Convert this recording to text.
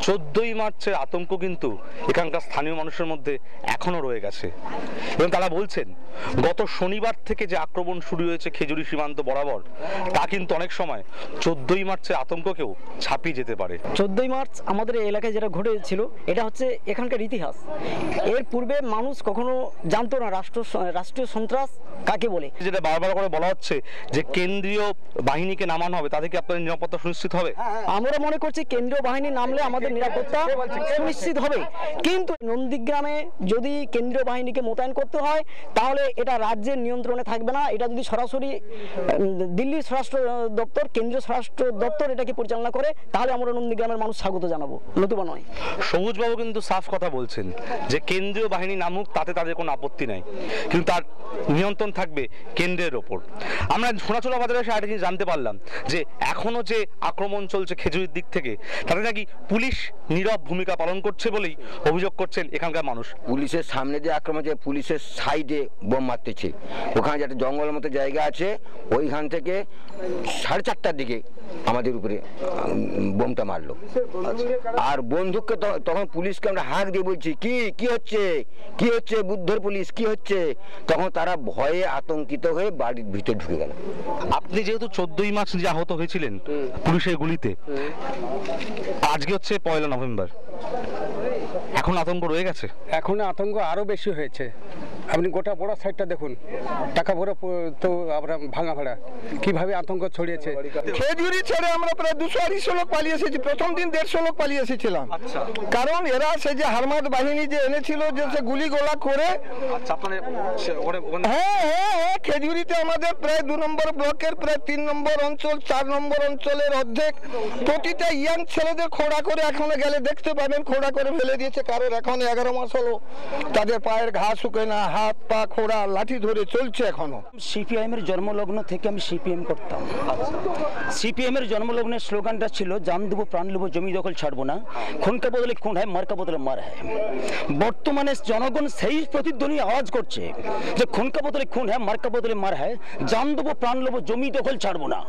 14ই মার্চের আতঙ্ক কিন্তু এখানকার স্থানীয় মানুষের মধ্যে এখনো রয়ে গেছে এবং তারা বলছেন গত শনিবার থেকে যে আক্রমণ শুরু হয়েছে খেজুরি সীমান্ত বরাবর তা কিন্তু অনেক সময় 14ই মার্চের আতঙ্ককেও ছাপিয়ে যেতে পারে। 14ই মার্চ আমাদের এই এলাকায় যেটা ঘটেছিল এটা হচ্ছে এখানকার ইতিহাস। এর পূর্বে মানুষ কখনো জানতো না রাষ্ট্রীয় সন্ত্রাস কাকে বলে। যেটা বারবার করে বলা হচ্ছে যে কেন্দ্রীয় বাহিনীকে নামানো হবে, তাদেরকে আপনাদের নিরাপত্তা সুনিশ্চিত হবে। আমরা মনে করছি কেন্দ্রীয় বাহিনী নামলে আমাদের নিরাপত্তা সুনিশ্চিত হবে, কিন্তু নন্দীগ্রামে যদি কেন্দ্রীয় বাহিনীকে মোতায়েন করতে হয় তাহলে এটা রাজ্যের নিয়ন্ত্রণে থাকবে না। এটা যদি সরাসরি দিল্লির স্বরাষ্ট্র দপ্তর, কেন্দ্রীয় স্বরাষ্ট্র দপ্তর এটাকে পরিচালনা করে তাহলে আমরা নন্দীগ্রামের মানুষ স্বাগত জানাবো, নতুবা নয়। সবুজবাবু কিন্তু সাফ কথা বলছেন যে কেন্দ্রীয় বাহিনী নামুক তাতে তাদের কোনো আপত্তি নাই, কিন্তু তার নিয়ন্ত্রণ থাকবে কেন্দ্রের ওপর। আমরা সোনাচুরা বাজারে এসে একটা জিনিস জানতে পারলাম যে এখনো যে আক্রমণ চলছে খেজুরির দিক থেকে তাতে নাকি পুলিশ নীরব ভূমিকা পালন করছে বলেই অভিযোগ করছেন এখানকার মানুষ। পুলিশের সামনে যে আক্রমণ হচ্ছে, পুলিশের সাইডে বোম মারতেছে। ওখানে যে একটা জঙ্গলের মতো জায়গা আছে, ওইখান থেকে 4:30টার দিকে আমাদের উপরে বোমটা মারলো। আর বন্দুককে তখন পুলিশকে আমরা হাঁক দিয়ে বলছি কি হচ্ছে কি হচ্ছে, বুদ্ধর পুলিশ কি হচ্ছে, তখন তারা ভয়ে আতঙ্কিত হয়ে বাড়ির ভিতরে ঢুকে গেল। আপনি যেহেতু 14ই মার্চ যে আহত হয়েছিলেন পুলিশের গুলিতে, আজকে হচ্ছে 1 নভেম্বর, এখন আতঙ্ক রয়ে গেছে? এখন আতঙ্ক আরো বেশি হয়েছে। আপনি গোটা বড় সাইডটা দেখুন, টাকা ভরে তো আমরা ভাঙা ভাড়া কিভাবে আতঙ্ক ছড়িয়েছে। খেজুরি ছেড়ে আমরা প্রায় 200-250 লোক পালিয়ে এসেছি। প্রথম দিন 150 লোক পালিয়ে এসেছিলাম, কারণ এরা সে যে হারমাদ বাহিনী যে এনেছিল যে সে গুলি গোলা করে। হ্যাঁ, খেজুরিতে আমাদের প্রায় 2 নম্বর ব্লকের প্রায় 3 নম্বর অঞ্চল, 4 নম্বর অঞ্চলের অর্ধেক প্রতিটা ইয়াং ছেলেদের খোঁড়া করে, এখনো গেলে দেখতে পাবেন খোঁড়া করে ফেলে দিয়েছে। কারোর এখন 11 মাস হলো, তাদের পায়ের ঘা শুকে না, হাত পা খোঁড়া, লাঠি ধরে চলছে এখনো। সিপিআইএম এর জন্মলগ্ন থেকে আমি সিপিএম করতাম। সিপিএম এর জন্মলগ্নের স্লোগানটা ছিল জান দেবো প্রাণ নেবো জমি দখল ছাড়বো না, খুনকা বদলে খুন হয় মারকা বদলে মার হয়। বর্তমানে জনগণ সেই প্রতিধ্বনি আওয়াজ করছে যে খুনকা বদলে খুন হয় মারকা বদলে মার হয়, জান দেবো প্রাণ নেবো জমি দখল ছাড়বো না।